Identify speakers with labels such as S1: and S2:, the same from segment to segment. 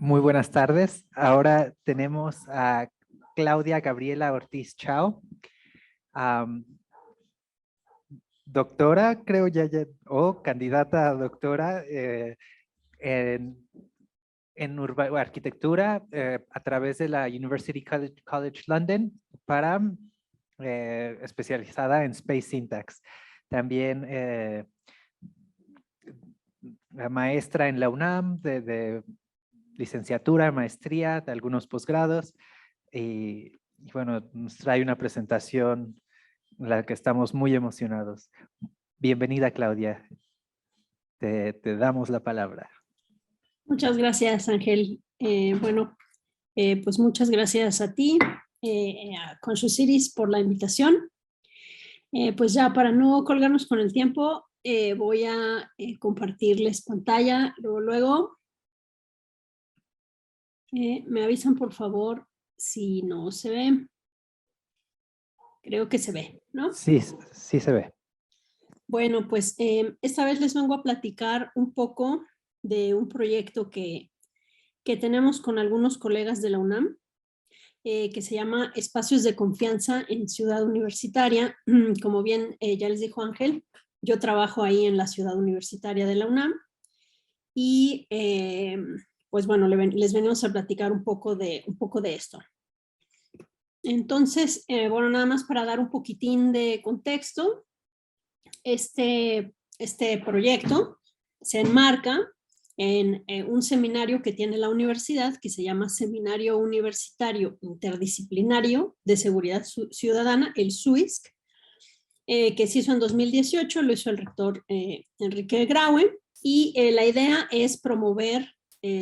S1: Muy buenas tardes. Ahora tenemos a Claudia Gabriela Ortiz Chao, am, doctora, creo o candidata a doctora en, arquitectura a través de la University College London para especializada en Space Syntax. También maestra en la UNAM de licenciatura, maestría, de algunos posgrados y bueno, nos trae una presentación en la que estamos muy emocionados. Bienvenida, Claudia. Te damos la palabra.
S2: Muchas gracias, Ángel. Pues muchas gracias a ti, a Conscious Cities, por la invitación. Pues ya para no colgarnos con el tiempo, voy a compartirles pantalla. Luego, me avisan por favor si no se ve. Creo que se ve, ¿no?
S1: Sí, sí se ve.
S2: Bueno, pues esta vez les vengo a platicar un poco de un proyecto que tenemos con algunos colegas de la UNAM, que se llama Espacios de Confianza en Ciudad Universitaria. Como bien ya les dijo Ángel, yo trabajo ahí en la Ciudad Universitaria de la UNAM y pues bueno, les venimos a platicar un poco de esto. Entonces, bueno, nada más para dar un poquitín de contexto, este proyecto se enmarca en un seminario que tiene la universidad que se llama Seminario Universitario Interdisciplinario de Seguridad Ciudadana, el SUISC, que se hizo en 2018, lo hizo el rector Enrique Graue, y la idea es promover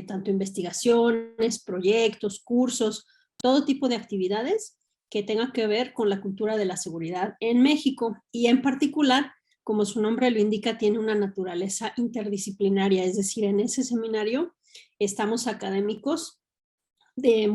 S2: tanto investigaciones, proyectos, cursos, todo tipo de actividades que tengan que ver con la cultura de la seguridad en México, y en particular, como su nombre lo indica, tiene una naturaleza interdisciplinaria, es decir, en ese seminario estamos académicos de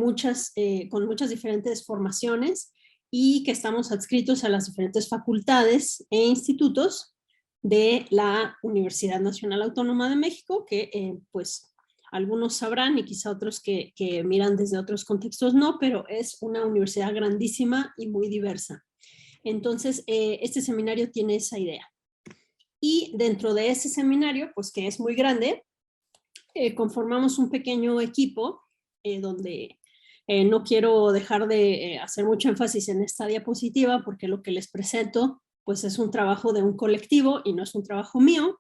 S2: con muchas diferentes formaciones y que estamos adscritos a las diferentes facultades e institutos de la Universidad Nacional Autónoma de México, que pues algunos sabrán y quizá otros que miran desde otros contextos no, pero es una universidad grandísima y muy diversa. Entonces, este seminario tiene esa idea. Y dentro de ese seminario, pues que es muy grande, conformamos un pequeño equipo donde no quiero dejar de hacer mucho énfasis en esta diapositiva porque lo que les presento pues es un trabajo de un colectivo y no es un trabajo mío.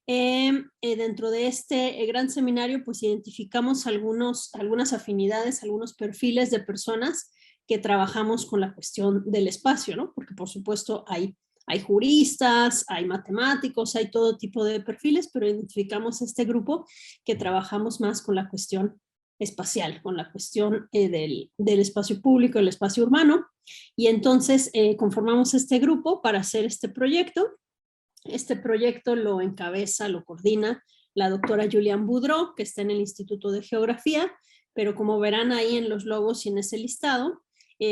S2: Dentro de este gran seminario pues identificamos algunas afinidades, algunos perfiles de personas que trabajamos con la cuestión del espacio, ¿no? Porque por supuesto hay juristas, hay matemáticos, hay todo tipo de perfiles, pero identificamos este grupo que trabajamos más con la cuestión espacial, con la cuestión del espacio público, el espacio urbano, y entonces conformamos este grupo para hacer este proyecto. Este proyecto lo encabeza, lo coordina la doctora Julián Boudreau, que está en el Instituto de Geografía, pero como verán ahí en los logos y en ese listado,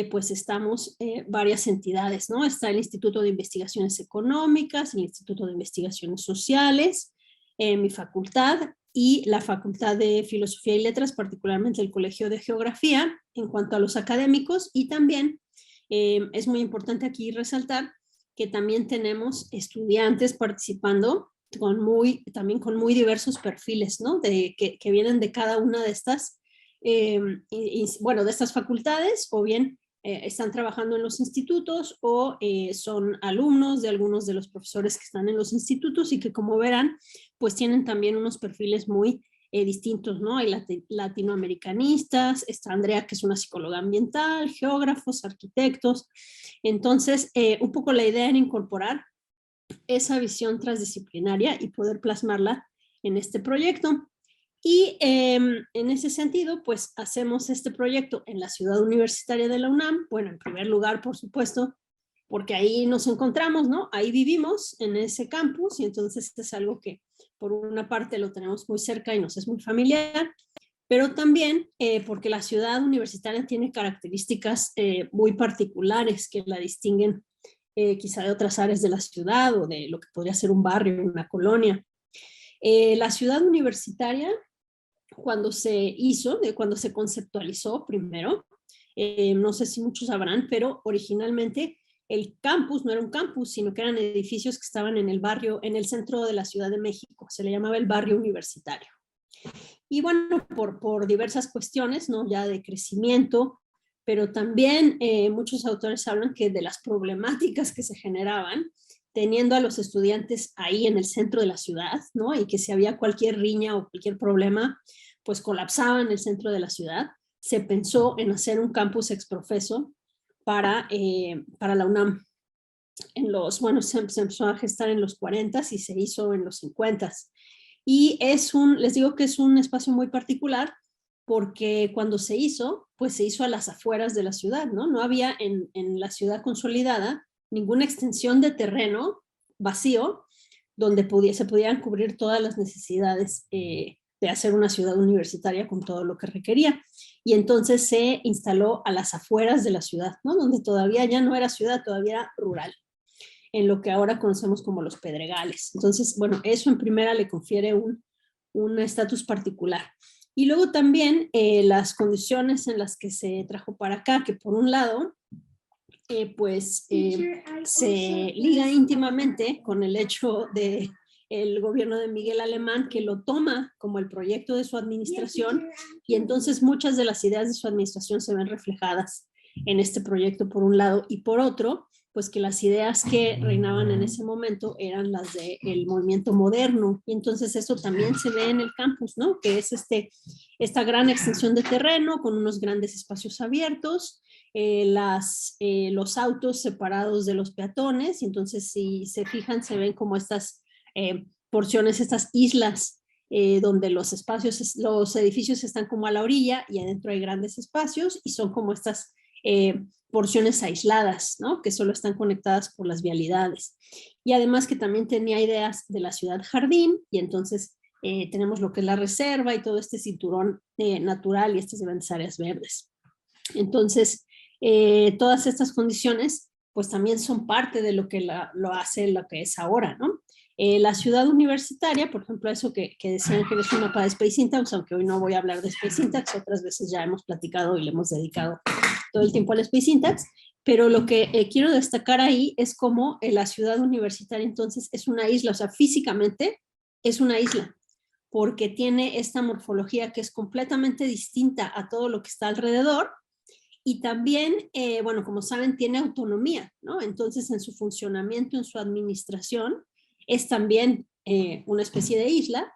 S2: pues estamos varias entidades, ¿no? Está el Instituto de Investigaciones Económicas, el Instituto de Investigaciones Sociales, mi facultad y la Facultad de Filosofía y Letras, particularmente el Colegio de Geografía, en cuanto a los académicos, y también es muy importante aquí resaltar que también tenemos estudiantes participando también con muy diversos perfiles, ¿no? Que vienen de cada una de estas, bueno, de estas facultades, o bien están trabajando en los institutos o son alumnos de algunos de los profesores que están en los institutos y que, como verán, pues tienen también unos perfiles muy distintos, ¿no? Hay latinoamericanistas, está Andrea, que es una psicóloga ambiental, geógrafos, arquitectos. Entonces, un poco la idea era incorporar esa visión transdisciplinaria y poder plasmarla en este proyecto. Y en ese sentido, pues hacemos este proyecto en la Ciudad Universitaria de la UNAM. Bueno, en primer lugar, por supuesto, porque ahí nos encontramos, ¿no? Ahí vivimos en ese campus y entonces es algo que por una parte lo tenemos muy cerca y nos es muy familiar, pero también porque la ciudad universitaria tiene características muy particulares que la distinguen quizá de otras áreas de la ciudad o de lo que podría ser un barrio, una colonia. La ciudad universitaria cuando se hizo, cuando se conceptualizó primero. No sé si muchos sabrán, pero originalmente el campus no era un campus, sino que eran edificios que estaban en el barrio, en el centro de la Ciudad de México. Se le llamaba el barrio universitario. Y bueno, por diversas cuestiones, ¿no? Ya de crecimiento, pero también muchos autores hablan que de las problemáticas que se generaban teniendo a los estudiantes ahí en el centro de la ciudad, ¿no? Y que si había cualquier riña o cualquier problema, pues colapsaba en el centro de la ciudad. Se pensó en hacer un campus exprofeso para la UNAM. Bueno, se empezó a gestar en los 40s y se hizo en los 50s. Y les digo que es un espacio muy particular porque cuando se hizo, pues se hizo a las afueras de la ciudad, ¿no? No había en la ciudad consolidada ninguna extensión de terreno vacío donde se pudieran cubrir todas las necesidades de hacer una ciudad universitaria con todo lo que requería. Y entonces se instaló a las afueras de la ciudad, ¿no? Donde todavía ya no era ciudad, todavía era rural, en lo que ahora conocemos como los Pedregales. Entonces, bueno, eso en primera le confiere un estatus particular. Y luego también las condiciones en las que se trajo para acá, que por un lado, se liga íntimamente con el hecho de el gobierno de Miguel Alemán, que lo toma como el proyecto de su administración, y entonces muchas de las ideas de su administración se ven reflejadas en este proyecto por un lado, y por otro, pues que las ideas que reinaban en ese momento eran las del movimiento moderno, y entonces eso también se ve en el campus, ¿no? Que es esta gran extensión de terreno con unos grandes espacios abiertos, los autos separados de los peatones, y entonces si se fijan se ven como estas porciones, estas islas donde los edificios están como a la orilla y adentro hay grandes espacios y son como estas porciones aisladas, ¿no? Que solo están conectadas por las vialidades. Y además que también tenía ideas de la ciudad jardín, y entonces tenemos lo que es la reserva y todo este cinturón natural y estas grandes áreas verdes. Entonces, todas estas condiciones pues también son parte de lo que lo hace lo que es ahora, ¿no? La ciudad universitaria, por ejemplo, eso que decían que es un mapa de Space Syntax, aunque hoy no voy a hablar de Space Syntax, otras veces ya hemos platicado y le hemos dedicado todo el tiempo al Space Syntax, pero lo que quiero destacar ahí es cómo la ciudad universitaria entonces es una isla, o sea, físicamente es una isla, porque tiene esta morfología que es completamente distinta a todo lo que está alrededor, y también, bueno, como saben, tiene autonomía, ¿no? Entonces, en su funcionamiento, en su administración, es también una especie de isla.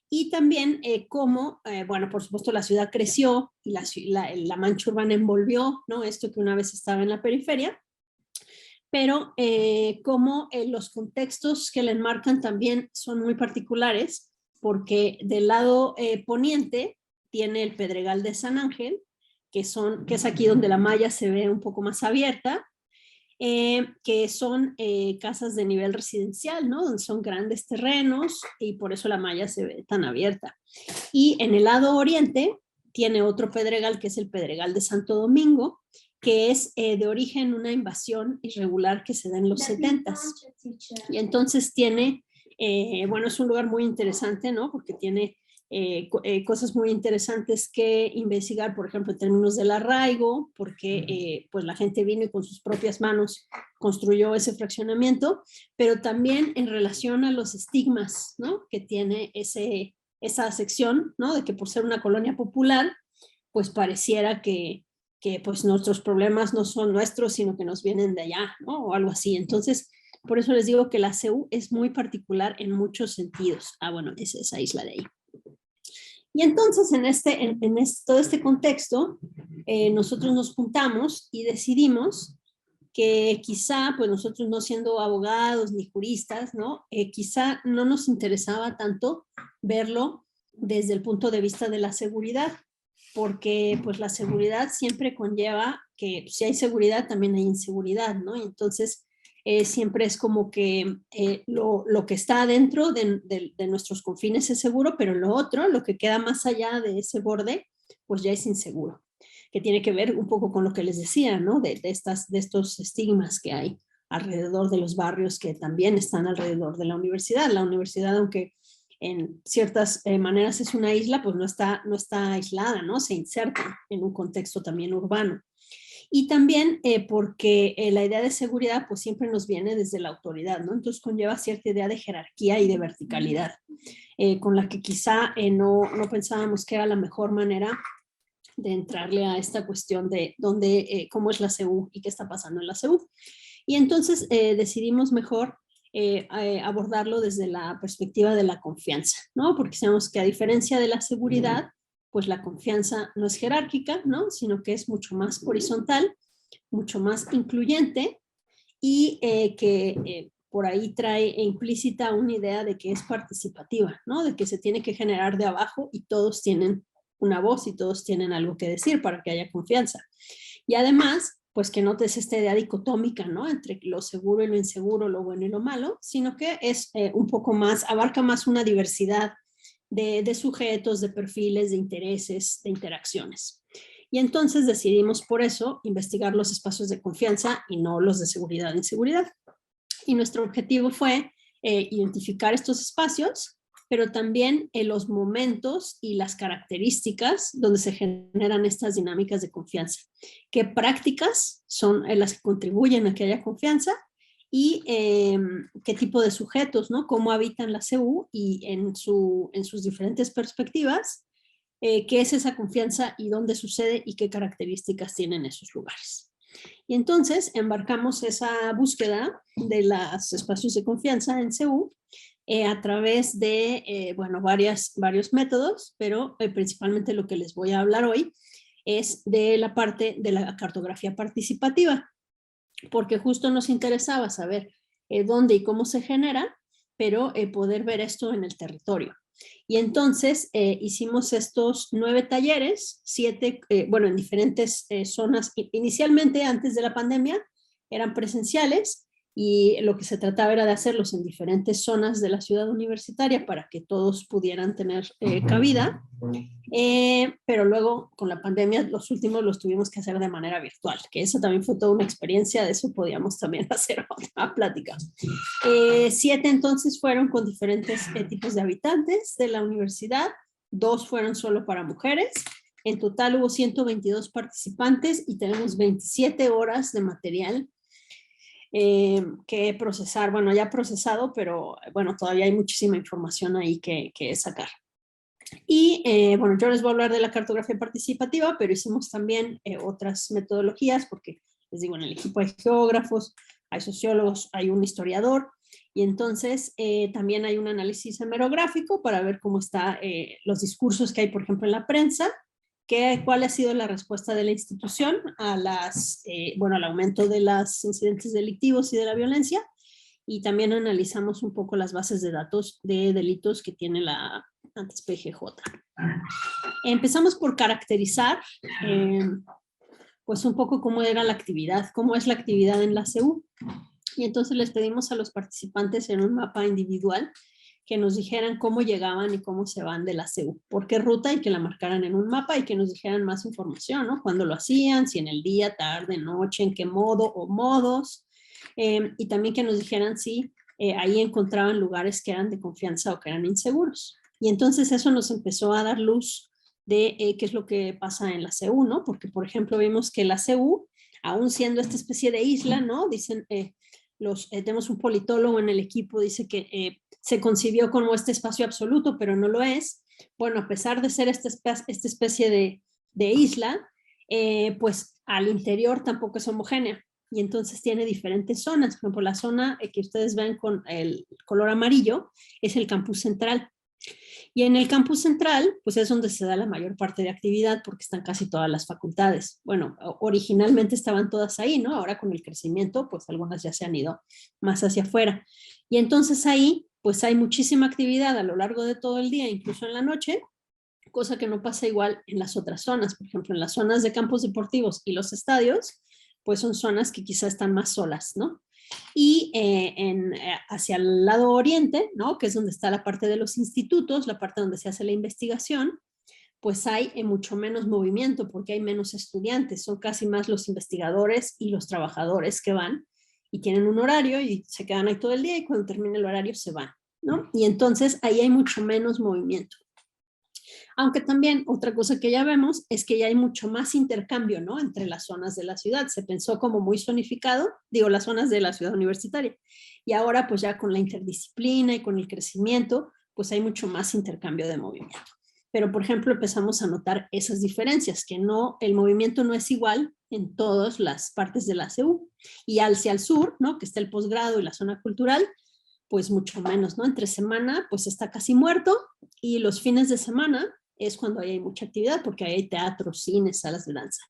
S2: Y también cómo, bueno, por supuesto la ciudad creció y la mancha urbana envolvió, ¿no? Esto que una vez estaba en la periferia, pero cómo los contextos que la enmarcan también son muy particulares, porque del lado poniente tiene el Pedregal de San Ángel, que es aquí donde la malla se ve un poco más abierta, que son casas de nivel residencial, ¿no? Donde son grandes terrenos y por eso la malla se ve tan abierta. Y en el lado oriente tiene otro pedregal, que es el Pedregal de Santo Domingo, que es de origen una invasión irregular que se da en los 70s. Y entonces tiene, bueno, es un lugar muy interesante, ¿no? Porque tiene cosas muy interesantes que investigar, por ejemplo, en términos del arraigo, porque pues la gente vino y con sus propias manos construyó ese fraccionamiento, pero también en relación a los estigmas, ¿no? Que tiene esa sección, ¿no? De que por ser una colonia popular, pues pareciera que pues nuestros problemas no son nuestros, sino que nos vienen de allá, ¿no? O algo así. Entonces, por eso les digo que la CEU es muy particular en muchos sentidos. Ah, bueno, es esa isla de ahí. Y entonces todo este contexto, nosotros nos juntamos y decidimos que quizá, pues nosotros no siendo abogados ni juristas, ¿no? Quizá no nos interesaba tanto verlo desde el punto de vista de la seguridad, porque pues la seguridad siempre conlleva que si hay seguridad también hay inseguridad, ¿no? Y entonces siempre es como que lo que está dentro de nuestros confines es seguro, pero lo otro, lo que queda más allá de ese borde, pues ya es inseguro, que tiene que ver un poco con lo que les decía, ¿no? De estos estigmas que hay alrededor de los barrios que también están alrededor de la universidad. La universidad, aunque en ciertas maneras es una isla, pues no está aislada, ¿no? Se inserta en un contexto también urbano. Y también porque la idea de seguridad pues siempre nos viene desde la autoridad, ¿no? Entonces conlleva cierta idea de jerarquía y de verticalidad, con la que quizá no pensábamos que era la mejor manera de entrarle a esta cuestión de cómo es la CU y qué está pasando en la CU. Y entonces decidimos mejor abordarlo desde la perspectiva de la confianza, ¿no? Porque sabemos que a diferencia de la seguridad, pues la confianza no es jerárquica, ¿no? Sino que es mucho más horizontal, mucho más incluyente y que por ahí trae implícita una idea de que es participativa, ¿no? De que se tiene que generar de abajo y todos tienen una voz y todos tienen algo que decir para que haya confianza. Y además, pues que no es esta idea dicotómica, ¿no? Entre lo seguro y lo inseguro, lo bueno y lo malo, sino que es un poco más, abarca más una diversidad de sujetos, de perfiles, de intereses, de interacciones. Y entonces decidimos por eso investigar los espacios de confianza y no los de seguridad e inseguridad. Y nuestro objetivo fue identificar estos espacios, pero también en los momentos y las características donde se generan estas dinámicas de confianza. ¿Qué prácticas son las que contribuyen a que haya confianza? Y qué tipo de sujetos, ¿no? Cómo habitan la CU y en sus diferentes perspectivas, qué es esa confianza y dónde sucede y qué características tienen esos lugares. Y entonces embarcamos esa búsqueda de los espacios de confianza en CU a través de, bueno, varios métodos, pero principalmente lo que les voy a hablar hoy es de la parte de la cartografía participativa, porque justo nos interesaba saber dónde y cómo se genera, pero poder ver esto en el territorio. Y entonces hicimos estos 9 talleres, 7, bueno, en diferentes zonas. Inicialmente, antes de la pandemia, eran presenciales y lo que se trataba era de hacerlos en diferentes zonas de la ciudad universitaria para que todos pudieran tener cabida. Pero luego con la pandemia los últimos los tuvimos que hacer de manera virtual, que eso también fue toda una experiencia, de eso podíamos también hacer otra plática. 7 entonces fueron con diferentes tipos de habitantes de la universidad, 2 fueron solo para mujeres, en total hubo 122 participantes y tenemos 27 horas de material que procesar, bueno, ya procesado, pero bueno, todavía hay muchísima información ahí que sacar. Y bueno, yo les voy a hablar de la cartografía participativa, pero hicimos también otras metodologías, porque les digo, en el equipo hay geógrafos, hay sociólogos, hay un historiador, y entonces también hay un análisis hemerográfico para ver cómo están los discursos que hay, por ejemplo, en la prensa, cuál ha sido la respuesta de la institución a bueno, al aumento de los incidentes delictivos y de la violencia, y también analizamos un poco las bases de datos de delitos que tiene la antes PGJ. Empezamos por caracterizar pues un poco cómo era la actividad, cómo es la actividad en la CU. Y entonces les pedimos a los participantes en un mapa individual que nos dijeran cómo llegaban y cómo se van de la CU, por qué ruta, y que la marcaran en un mapa y que nos dijeran más información, ¿no? Cuándo lo hacían, si en el día, tarde, noche, en qué modo o modos, y también que nos dijeran si ahí encontraban lugares que eran de confianza o que eran inseguros. Y entonces eso nos empezó a dar luz de qué es lo que pasa en la CU, ¿no? Porque, por ejemplo, vimos que la CU, aún siendo esta especie de isla, ¿no? Dicen, tenemos un politólogo en el equipo, dice que se concibió como este espacio absoluto, pero no lo es. Bueno, a pesar de ser esta especie de isla, pues al interior tampoco es homogénea. Y entonces tiene diferentes zonas. Por ejemplo, la zona que ustedes ven con el color amarillo es el campus central. Y en el campus central, pues es donde se da la mayor parte de actividad porque están casi todas las facultades. Bueno, originalmente estaban todas ahí, ¿no? Ahora con el crecimiento, pues algunas ya se han ido más hacia afuera. Y entonces ahí, pues hay muchísima actividad a lo largo de todo el día, incluso en la noche, cosa que no pasa igual en las otras zonas. Por ejemplo, en las zonas de campos deportivos y los estadios, pues son zonas que quizá están más solas, ¿no? Y hacia el lado oriente, ¿no? Que es donde está la parte de los institutos, la parte donde se hace la investigación, pues hay mucho menos movimiento porque hay menos estudiantes, son casi más los investigadores y los trabajadores que van y tienen un horario y se quedan ahí todo el día y cuando termina el horario se van. ¿no? Y entonces ahí hay mucho menos movimiento. Aunque también otra cosa que ya vemos es que ya hay mucho más intercambio, ¿no? Entre las zonas de la ciudad. Se pensó como muy zonificado, digo, las zonas de la ciudad universitaria. Y ahora pues ya con la interdisciplina y con el crecimiento, pues hay mucho más intercambio de movimiento. Pero por ejemplo empezamos a notar esas diferencias, que no, el movimiento no es igual en todas las partes de la CU. Y hacia el sur, ¿no? Que está el posgrado y la zona cultural, pues mucho menos, ¿no? Entre semana pues está casi muerto y los fines de semana es cuando hay mucha actividad porque hay teatro, cines, salas de danza.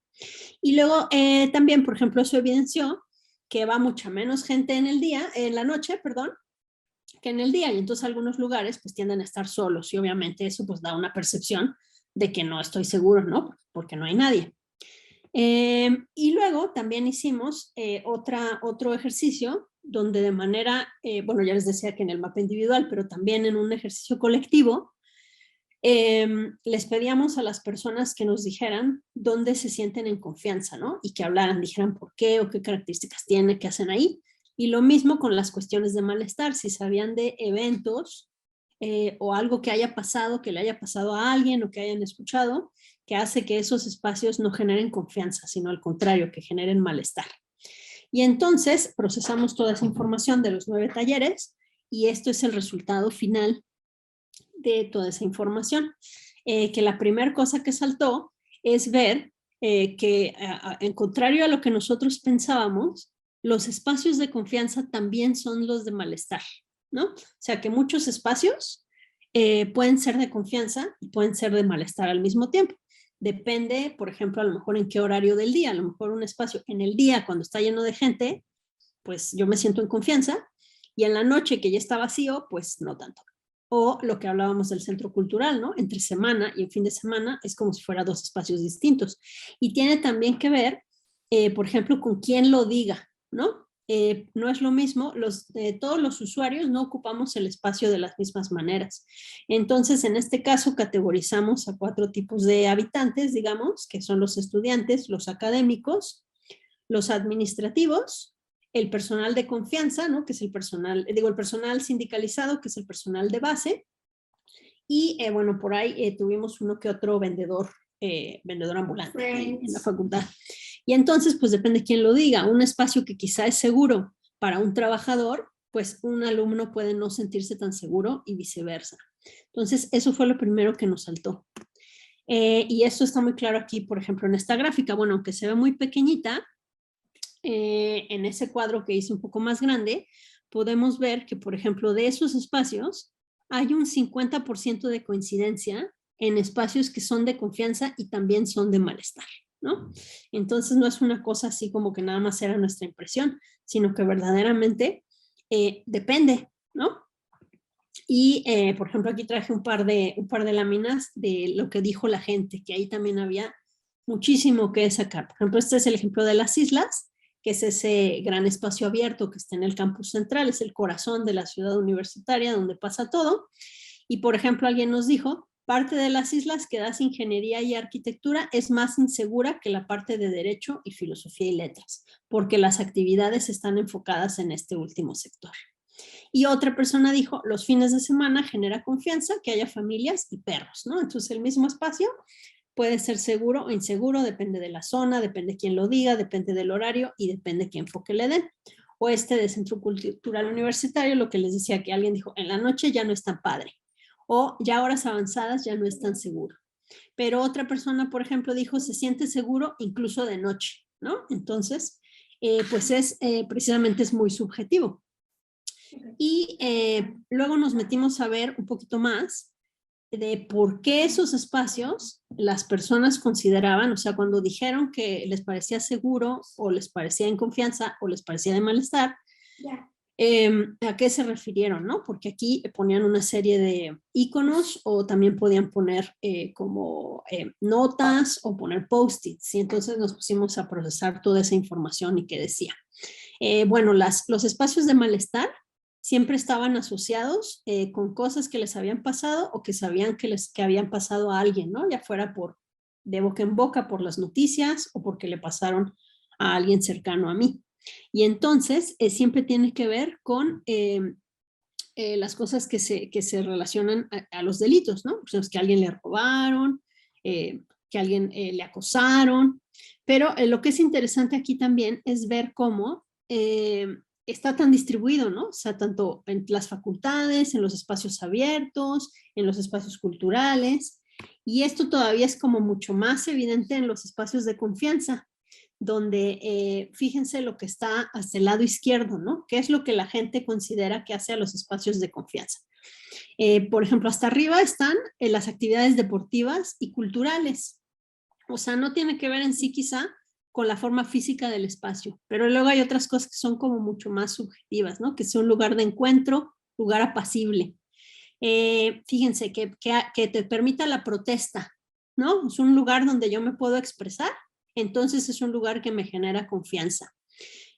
S2: Y luego también, por ejemplo, eso evidenció que va mucha menos gente en el día, en la noche, perdón, que en el día. Y entonces algunos lugares pues tienden a estar solos y obviamente eso pues da una percepción de que no estoy seguro, ¿no? Porque no hay nadie. Y luego también hicimos otro ejercicio donde de manera, bueno, ya les decía que en el mapa individual, pero también en un ejercicio colectivo, les pedíamos a las personas que nos dijeran dónde se sienten en confianza, ¿no? Y que hablaran, dijeran por qué o qué características tienen, qué hacen ahí. Y lo mismo con las cuestiones de malestar, si sabían de eventos o algo que haya pasado, que le haya pasado a alguien o que hayan escuchado, que hace que esos espacios no generen confianza, sino al contrario, que generen malestar. Y entonces procesamos toda esa información de los 9 talleres y esto es el resultado final de toda esa información. Que la primera cosa que saltó es ver que, en contrario a lo que nosotros pensábamos, los espacios de confianza también son los de malestar, ¿no? O sea que muchos espacios pueden ser de confianza y pueden ser de malestar al mismo tiempo. Depende, por ejemplo, a lo mejor en qué horario del día. A lo mejor un espacio en el día, cuando está lleno de gente, pues yo me siento en confianza, y en la noche que ya está vacío, pues no tanto. O lo que hablábamos del centro cultural, ¿no? Entre semana y en fin de semana es como si fueran 2 espacios distintos. Y tiene también que ver, por ejemplo, con quién lo diga, ¿no? No es lo mismo, todos los usuarios no ocupamos el espacio de las mismas maneras. Entonces, en este caso, categorizamos a 4 tipos de habitantes, digamos, que son los estudiantes, los académicos, los administrativos, el personal de confianza, ¿no? Que es el personal sindicalizado, que es el personal de base, y bueno, por ahí tuvimos uno que otro vendedor ambulante en la facultad. Y entonces, pues depende quién lo diga. Un espacio que quizá es seguro para un trabajador, pues un alumno puede no sentirse tan seguro y viceversa. Entonces, eso fue lo primero que nos saltó. Y esto está muy claro aquí, por ejemplo, en esta gráfica. Bueno, aunque se ve muy pequeñita, en ese cuadro que hice un poco más grande, podemos ver que, por ejemplo, de esos espacios hay un 50% de coincidencia en espacios que son de confianza y también son de malestar, ¿no? Entonces no es una cosa así como que nada más era nuestra impresión, sino que verdaderamente depende, ¿no? Y, por ejemplo, aquí traje un par de láminas de lo que dijo la gente, que ahí también había muchísimo que sacar. Por ejemplo, este es el ejemplo de las islas, que es ese gran espacio abierto que está en el campus central, es el corazón de la ciudad universitaria donde pasa todo. Y, por ejemplo, alguien nos dijo, parte de las islas que das ingeniería y arquitectura es más insegura que la parte de derecho y filosofía y letras, porque las actividades están enfocadas en este último sector. Y otra persona dijo, los fines de semana genera confianza que haya familias y perros, ¿no? Entonces el mismo espacio puede ser seguro o inseguro, depende de la zona, depende de quién lo diga, depende del horario y depende de qué enfoque le den. O este de Centro Cultural Universitario, lo que les decía, que alguien dijo, en la noche ya no es tan padre, o ya a horas avanzadas ya no es tan seguro. Pero otra persona, por ejemplo, dijo, se siente seguro incluso de noche, ¿no? Entonces, pues precisamente es muy subjetivo. Y luego nos metimos a ver un poquito más de por qué esos espacios las personas consideraban, o sea, cuando dijeron que les parecía seguro o les parecía en confianza o les parecía de malestar, a qué se refirieron, ¿no? Porque aquí ponían una serie de iconos o también podían poner como notas o poner post-its, y entonces nos pusimos a procesar toda esa información y qué decía. Bueno, los espacios de malestar siempre estaban asociados con cosas que les habían pasado o que sabían que habían pasado a alguien, ¿no? Ya fuera de boca en boca por las noticias o porque le pasaron a alguien cercano a mí. Y entonces siempre tiene que ver con las cosas que se relacionan a los delitos, ¿no? Pues que a alguien le robaron, que a alguien le acosaron, pero lo que es interesante aquí también es ver cómo está tan distribuido, ¿no? O sea, tanto en las facultades, en los espacios abiertos, en los espacios culturales, y esto todavía es como mucho más evidente en los espacios de confianza, donde fíjense lo que está hacia el lado izquierdo, ¿no? ¿Qué es lo que la gente considera que hace a los espacios de confianza? Por ejemplo, hasta arriba están las actividades deportivas y culturales. O sea, no tiene que ver en sí quizá con la forma física del espacio, pero luego hay otras cosas que son como mucho más subjetivas, ¿no? Que sea un lugar de encuentro, lugar apacible. Fíjense que te permita la protesta, ¿no? Es un lugar donde yo me puedo expresar, entonces es un lugar que me genera confianza.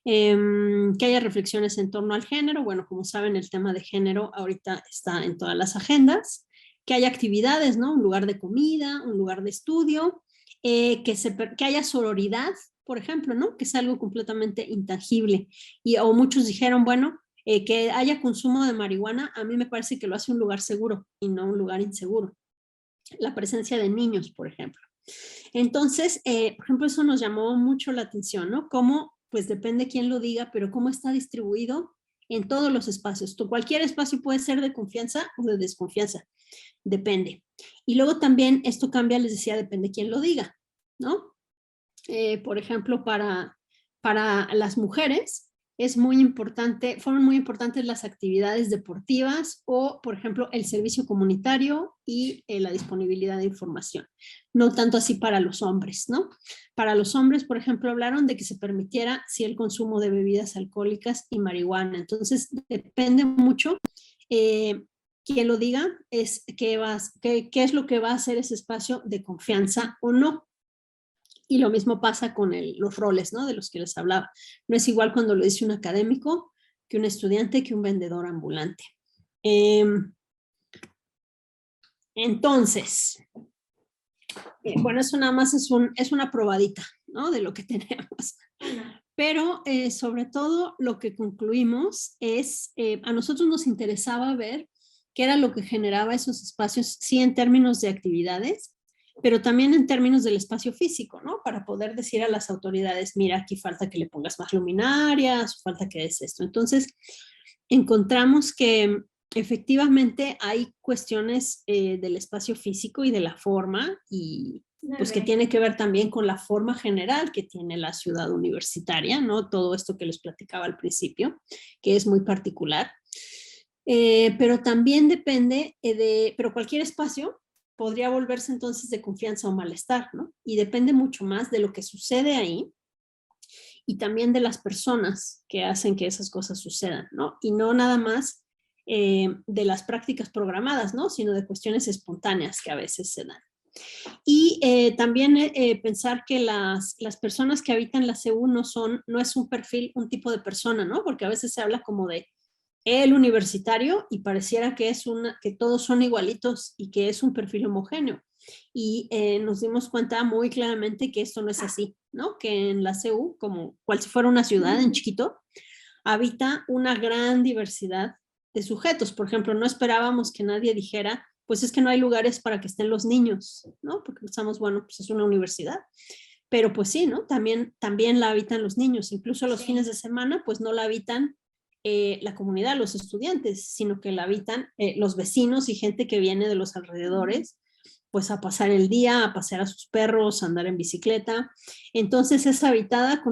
S2: Que haya reflexiones en torno al género, bueno, como saben, el tema de género ahorita está en todas las agendas, que haya actividades, ¿no? Un lugar de comida, un lugar de estudio, que haya sororidad, por ejemplo, ¿no? Que es algo completamente intangible. O muchos dijeron, bueno, que haya consumo de marihuana, a mí me parece que lo hace un lugar seguro y no un lugar inseguro. La presencia de niños, por ejemplo. Entonces, por ejemplo, eso nos llamó mucho la atención, ¿no? Cómo, pues depende quién lo diga, pero cómo está distribuido en todos los espacios. Cualquier espacio puede ser de confianza o de desconfianza, depende. Y luego también esto cambia, les decía, depende quién lo diga, ¿no? Por ejemplo, para las mujeres es muy importante, fueron muy importantes las actividades deportivas o, por ejemplo, el servicio comunitario y la disponibilidad de información. No tanto así para los hombres, ¿no? Para los hombres, por ejemplo, hablaron de que se permitiera sí el consumo de bebidas alcohólicas y marihuana. Entonces, depende mucho quien lo diga, es qué es lo que va a hacer ese espacio de confianza o no. Y lo mismo pasa con los roles, ¿no? De los que les hablaba. No es igual cuando lo dice un académico que un estudiante, que un vendedor ambulante. Entonces, bueno, eso nada más es una probadita, ¿no? De lo que tenemos. Pero sobre todo lo que concluimos es, a nosotros nos interesaba ver qué era lo que generaba esos espacios, sí en términos de actividades, pero también en términos del espacio físico, ¿no? Para poder decir a las autoridades, mira, aquí falta que le pongas más luminarias, falta que des esto. Entonces, encontramos que efectivamente hay cuestiones del espacio físico y de la forma, y pues que tiene que ver también con la forma general que tiene la ciudad universitaria, ¿no? Todo esto que les platicaba al principio, que es muy particular. Pero también depende pero cualquier espacio podría volverse entonces de confianza o malestar, ¿no? Y depende mucho más de lo que sucede ahí y también de las personas que hacen que esas cosas sucedan, ¿no? Y no nada más de las prácticas programadas, ¿no? Sino de cuestiones espontáneas que a veces se dan. Y también pensar que las personas que habitan la CU no es un perfil, un tipo de persona, ¿no? Porque a veces se habla como de el universitario y pareciera que que todos son igualitos y que es un perfil homogéneo. Y nos dimos cuenta muy claramente que esto no es así, ¿no? Que en la CU, como cual si fuera una ciudad en chiquito, habita una gran diversidad de sujetos. Por ejemplo, no esperábamos que nadie dijera, pues es que no hay lugares para que estén los niños, ¿no? Porque pensamos, bueno, pues es una universidad. Pero pues sí, ¿no? También la habitan los niños. Incluso los fines de semana, pues no la habitan la comunidad, los estudiantes, sino que la habitan los vecinos y gente que viene de los alrededores, pues a pasar el día, a pasear a sus perros, a andar en bicicleta. Entonces es habitada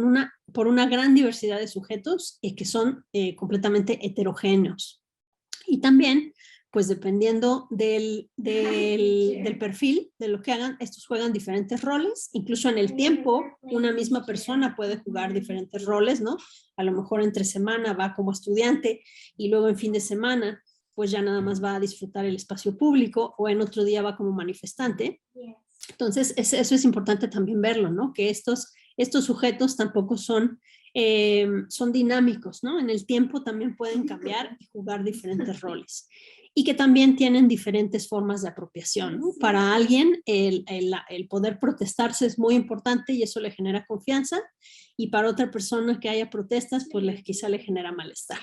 S2: por una gran diversidad de sujetos que son completamente heterogéneos. Y también, pues dependiendo del perfil, de lo que hagan, estos juegan diferentes roles, incluso en el tiempo, una misma persona puede jugar diferentes roles, ¿no? A lo mejor entre semana va como estudiante y luego en fin de semana, pues ya nada más va a disfrutar el espacio público o en otro día va como manifestante. Entonces, eso es importante también verlo, ¿no? Que estos sujetos tampoco son dinámicos, ¿no? En el tiempo también pueden cambiar y jugar diferentes roles. Y que también tienen diferentes formas de apropiación, ¿no? Para alguien el poder protestarse es muy importante y eso le genera confianza, y para otra persona que haya protestas, pues quizá le genera malestar.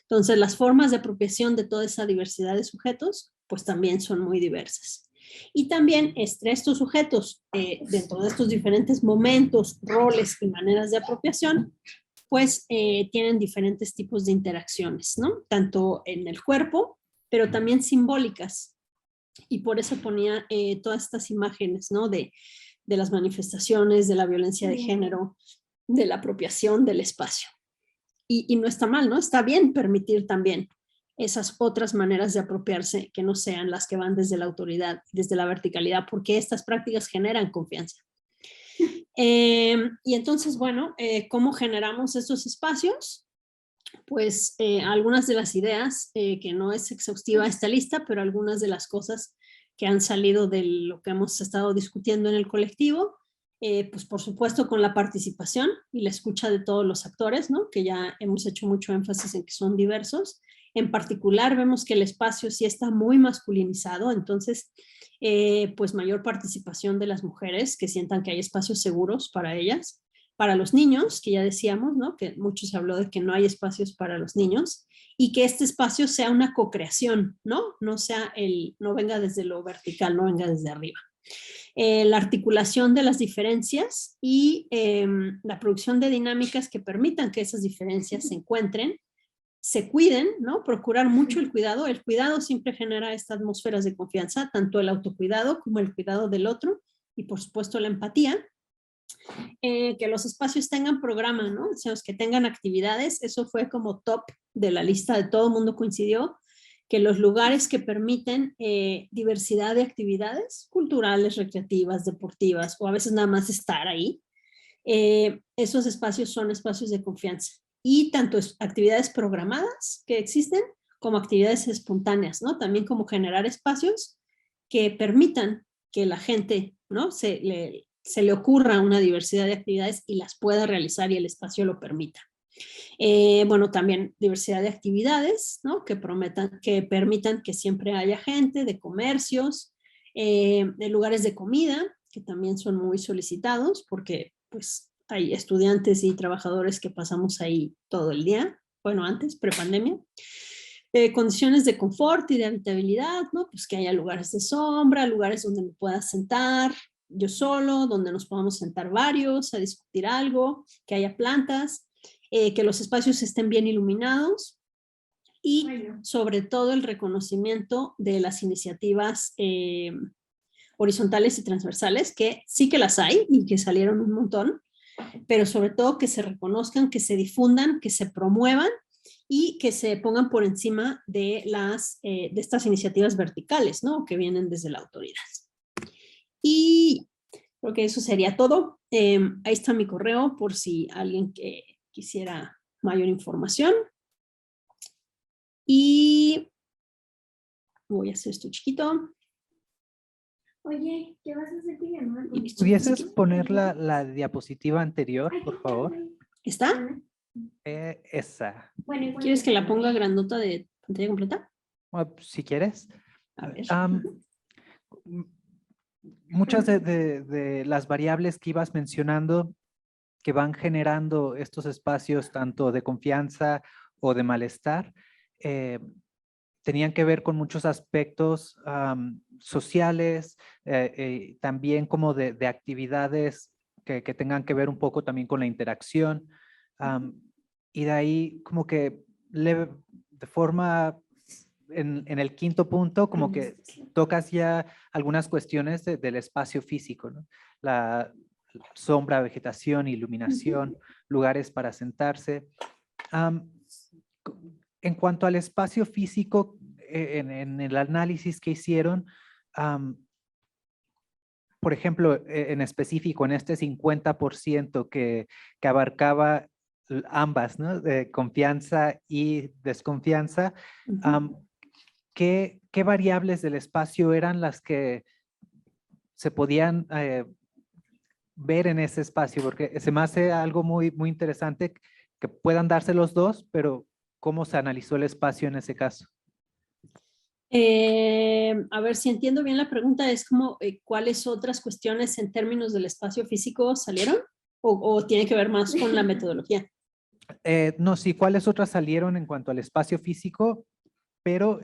S2: Entonces, las formas de apropiación de toda esa diversidad de sujetos, pues también son muy diversas. Y también estos sujetos, dentro de estos diferentes momentos, roles y maneras de apropiación, pues tienen diferentes tipos de interacciones, ¿no? Tanto en el cuerpo, pero también simbólicas. Y por eso ponía todas estas imágenes, ¿no? De las manifestaciones, de la violencia de género, de la apropiación del espacio. Y no está mal, ¿no? Está bien permitir también esas otras maneras de apropiarse que no sean las que van desde la autoridad, desde la verticalidad, porque estas prácticas generan confianza. Y entonces, bueno, ¿cómo generamos estos espacios? Pues algunas de las ideas, que no es exhaustiva esta lista, pero algunas de las cosas que han salido de lo que hemos estado discutiendo en el colectivo, pues por supuesto con la participación y la escucha de todos los actores, ¿no? Que ya hemos hecho mucho énfasis en que son diversos. En particular vemos que el espacio sí está muy masculinizado, entonces pues mayor participación de las mujeres que sientan que hay espacios seguros para ellas. Para los niños, que ya decíamos, ¿no? Que mucho se habló de que no hay espacios para los niños y que este espacio sea una co-creación, ¿no? No venga desde lo vertical, no venga desde arriba. La articulación de las diferencias y la producción de dinámicas que permitan que esas diferencias se encuentren, se cuiden, ¿no? Procurar mucho el cuidado. El cuidado siempre genera estas atmósferas de confianza, tanto el autocuidado como el cuidado del otro y por supuesto la empatía. Que los espacios tengan programa, ¿no? O sea, que tengan actividades, eso fue como top de la lista, de todo el mundo coincidió, que los lugares que permiten diversidad de actividades culturales, recreativas, deportivas, o a veces nada más estar ahí, esos espacios son espacios de confianza. Y tanto actividades programadas que existen, como actividades espontáneas, ¿no? También como generar espacios que permitan que la gente, ¿no? Se le ocurra una diversidad de actividades y las pueda realizar y el espacio lo permita. Bueno, también diversidad de actividades, ¿no? Que permitan que siempre haya gente, de comercios, de lugares de comida, que también son muy solicitados porque pues hay estudiantes y trabajadores que pasamos ahí todo el día, bueno, antes, prepandemia. Condiciones de confort y de habitabilidad, ¿no? Pues que haya lugares de sombra, lugares donde me pueda sentar yo solo, donde nos podamos sentar varios a discutir algo, que haya plantas, que los espacios estén bien iluminados y sobre todo el reconocimiento de las iniciativas horizontales y transversales, que sí que las hay y que salieron un montón, pero sobre todo que se reconozcan, que se difundan, que se promuevan y que se pongan por encima de estas iniciativas verticales, ¿no? Que vienen desde la autoridad. Y creo que eso sería todo. Ahí está mi correo por si alguien que quisiera mayor información. Y voy a hacer esto chiquito.
S3: Oye, ¿qué vas a hacer pijama?
S1: ¿Pudieses poner la diapositiva anterior, por favor?
S2: ¿Está?
S1: Esa.
S3: Bueno,
S2: ¿Quieres que la ponga grandota de pantalla completa?
S1: Si quieres.
S2: A ver.
S1: Muchas de las variables que ibas mencionando que van generando estos espacios tanto de confianza o de malestar, tenían que ver con muchos aspectos sociales, también como de actividades que tengan que ver un poco también con la interacción. Y de ahí como que de forma, en el quinto punto, como que tocas ya algunas cuestiones del espacio físico, ¿no? La sombra, vegetación, iluminación, lugares para sentarse. En cuanto al espacio físico, en el análisis que hicieron, por ejemplo, en específico, en este 50% que abarcaba ambas, ¿no? De confianza y desconfianza, ¿qué variables del espacio eran las que se podían ver en ese espacio? Porque se me hace algo muy, muy interesante que puedan darse los dos, pero ¿cómo se analizó el espacio en ese caso?
S2: A ver si entiendo bien la pregunta, es como ¿cuáles otras cuestiones en términos del espacio físico salieron? ¿O tiene que ver más con la metodología?
S1: No, sí, ¿cuáles otras salieron en cuanto al espacio físico? Pero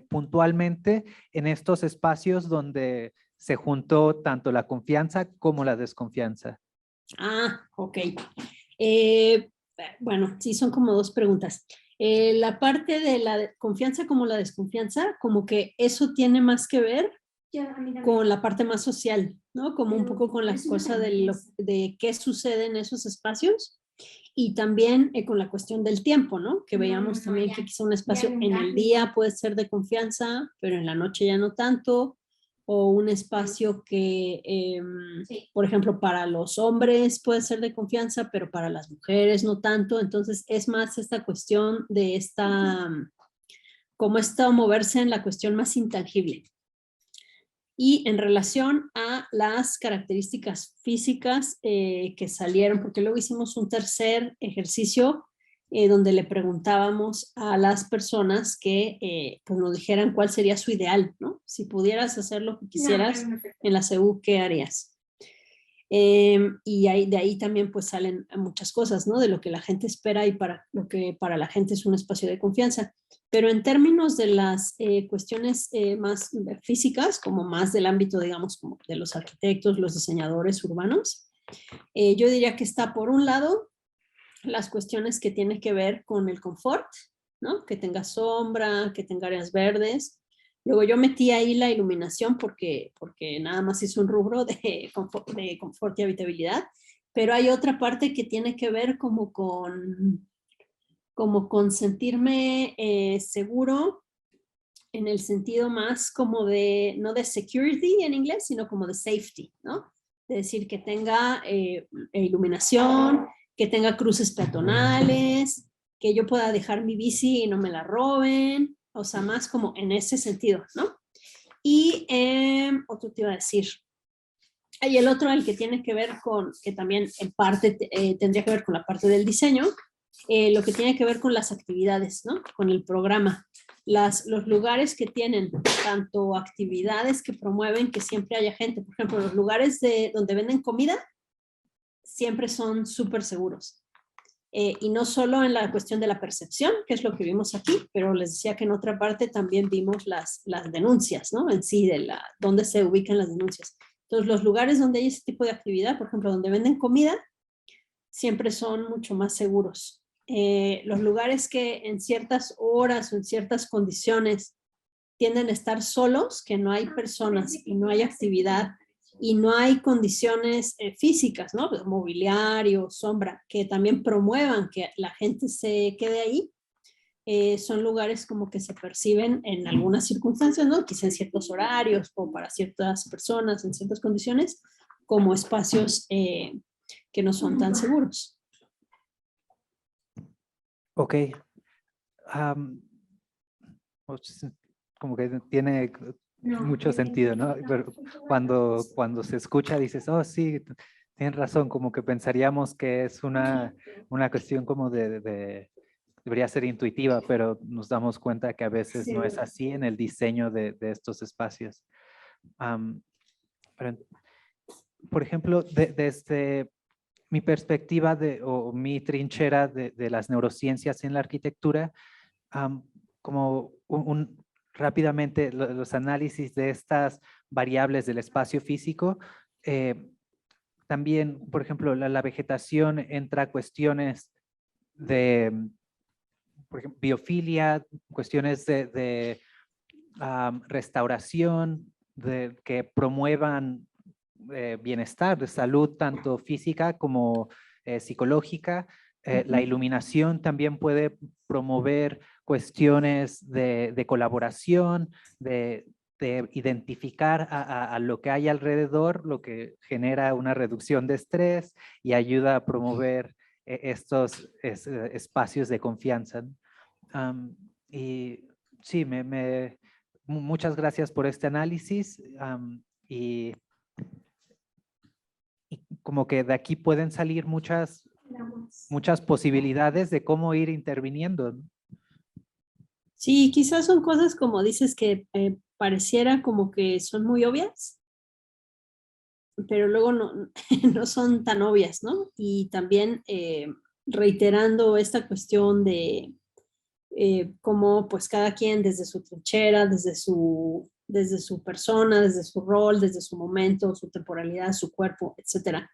S1: puntualmente en estos espacios donde se juntó tanto la confianza como la desconfianza.
S2: Ah, ok. Eh, bueno, sí, son como dos preguntas. La parte de la confianza como la desconfianza, como que eso tiene más que ver con la parte más social, ¿no? Como un poco con la cosa de qué sucede en esos espacios y también con la cuestión del tiempo, ¿no? Que veíamos también que quizá un espacio en el día puede ser de confianza, pero en la noche ya no tanto, o un espacio que, por ejemplo, para los hombres puede ser de confianza, pero para las mujeres no tanto. Entonces es más esta cuestión de como esto moverse en la cuestión más intangible. Y en relación a las características físicas que salieron, porque luego hicimos un tercer ejercicio donde le preguntábamos a las personas que pues nos dijeran cuál sería su ideal, ¿no? Si pudieras hacer lo que quisieras en la CEU, ¿qué harías? Y de ahí también pues salen muchas cosas, ¿no? De lo que la gente espera y para lo que para la gente es un espacio de confianza. Pero en términos de las cuestiones más físicas, como más del ámbito, digamos, como de los arquitectos, los diseñadores urbanos, yo diría que está por un lado las cuestiones que tienen que ver con el confort, ¿no? Que tenga sombra, que tenga áreas verdes. Luego yo metí ahí la iluminación porque nada más hice un rubro de confort y habitabilidad, pero hay otra parte que tiene que ver como con sentirme seguro en el sentido más como de, no de security en inglés, sino como de safety, ¿no? Es decir, que tenga iluminación, que tenga cruces peatonales, que yo pueda dejar mi bici y no me la roben, o sea, más como en ese sentido, ¿no? Y otro te iba a decir, y el otro, el que tiene que ver con, que también en parte tendría que ver con la parte del diseño, lo que tiene que ver con las actividades, ¿no? Con el programa. Los lugares que tienen tanto actividades que promueven que siempre haya gente, por ejemplo, los lugares donde venden comida siempre son súper seguros. Y no solo en la cuestión de la percepción, que es lo que vimos aquí, pero les decía que en otra parte también vimos las denuncias, ¿no? En sí, dónde se ubican las denuncias. Entonces, los lugares donde hay ese tipo de actividad, por ejemplo, donde venden comida, siempre son mucho más seguros. Los lugares que en ciertas horas o en ciertas condiciones tienden a estar solos, que no hay personas y no hay actividad y no hay condiciones físicas, ¿no? Pues, mobiliario, sombra, que también promuevan que la gente se quede ahí, son lugares como que se perciben en algunas circunstancias, ¿no? Quizá en ciertos horarios o para ciertas personas en ciertas condiciones, como espacios que no son tan seguros.
S1: Ok. Pues, como que tiene mucho sentido, ¿no? Pero cuando se escucha dices, oh, sí, tienes razón, como que pensaríamos que es una cuestión como debería ser intuitiva, pero nos damos cuenta que a veces no es así en el diseño de estos espacios. Pero, por ejemplo, desde mi perspectiva o mi trinchera de las neurociencias en la arquitectura, como rápidamente los análisis de estas variables del espacio físico, también, por ejemplo, la vegetación entra a cuestiones de, por ejemplo, biofilia, cuestiones de restauración, que promuevan bienestar, de salud, tanto física como psicológica. La iluminación también puede promover cuestiones de colaboración, de identificar a lo que hay alrededor, lo que genera una reducción de estrés y ayuda a promover estos espacios de confianza. Y sí, muchas gracias por este análisis y como que de aquí pueden salir muchas posibilidades de cómo ir interviniendo, ¿no?
S2: Sí, quizás son cosas como dices que pareciera como que son muy obvias, pero luego no, no son tan obvias, ¿no? Y también reiterando esta cuestión de cómo pues cada quien desde su trinchera, desde su persona, desde su rol, desde su momento, su temporalidad, su cuerpo, etcétera,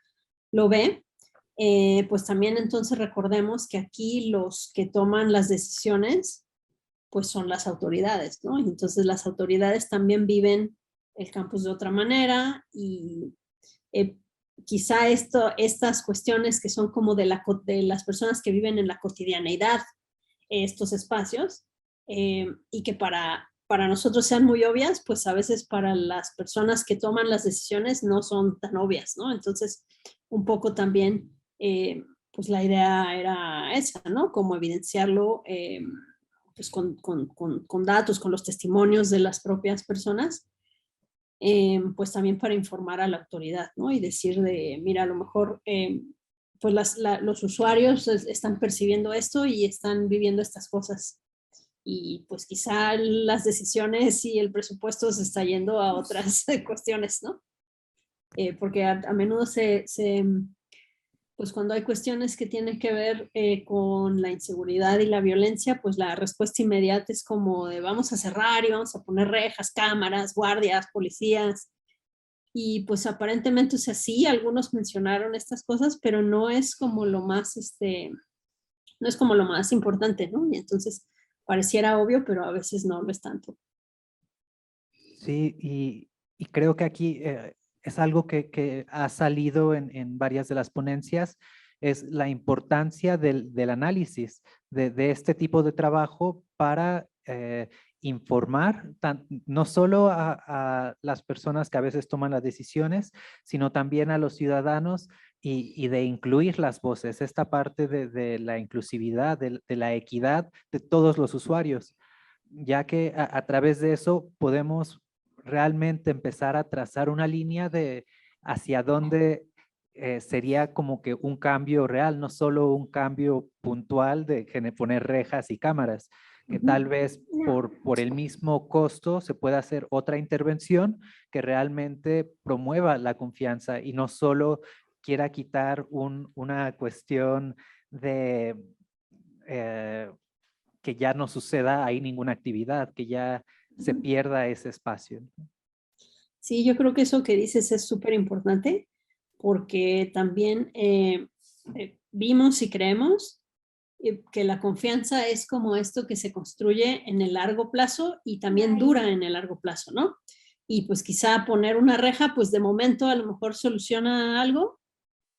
S2: lo ve. Pues también entonces recordemos que aquí los que toman las decisiones pues son las autoridades, ¿no? Y entonces las autoridades también viven el campus de otra manera y quizá estas cuestiones que son como de las personas que viven en la cotidianeidad, estos espacios, y que para nosotros sean muy obvias, pues a veces para las personas que toman las decisiones no son tan obvias, ¿no? Entonces, un poco también, pues la idea era esa, ¿no? Como evidenciarlo pues con datos, con los testimonios de las propias personas, pues también para informar a la autoridad, ¿no? Y decir de, mira, a lo mejor pues los usuarios están percibiendo esto y están viviendo estas cosas. Y pues quizá las decisiones y el presupuesto se está yendo a otras cuestiones, ¿no? Porque a menudo pues cuando hay cuestiones que tienen que ver con la inseguridad y la violencia, pues la respuesta inmediata es como de vamos a cerrar y vamos a poner rejas, cámaras, guardias, policías. Y pues aparentemente, o sea, sí, algunos mencionaron estas cosas, pero no es como lo más, no es como lo más importante, ¿no? Y entonces pareciera obvio, pero a veces no lo es tanto.
S1: Sí, y creo que aquí es algo que ha salido en varias de las ponencias, es la importancia del análisis de este tipo de trabajo para informar no solo a las personas que a veces toman las decisiones, sino también a los ciudadanos y de incluir las voces, esta parte de la inclusividad, de la equidad de todos los usuarios, ya que a través de eso podemos realmente empezar a trazar una línea de hacia dónde sería como que un cambio real, no solo un cambio puntual de poner rejas y cámaras, que tal vez por el mismo costo se pueda hacer otra intervención que realmente promueva la confianza y no solo quiera quitar una cuestión de que ya no suceda ahí ninguna actividad, que ya se pierda ese espacio.
S2: Sí, yo creo que eso que dices es súper importante porque también vimos y creemos que la confianza es como esto que se construye en el largo plazo y también dura en el largo plazo, ¿no? Y pues quizá poner una reja, pues de momento a lo mejor soluciona algo,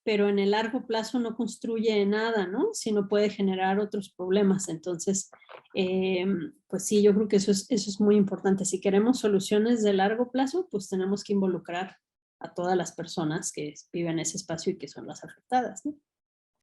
S2: pero en el largo plazo no construye nada, ¿no? Sino puede generar otros problemas. Entonces, pues sí, yo creo que eso es muy importante. Si queremos soluciones de largo plazo, pues tenemos que involucrar a todas las personas que viven en ese espacio y que son las afectadas, ¿no?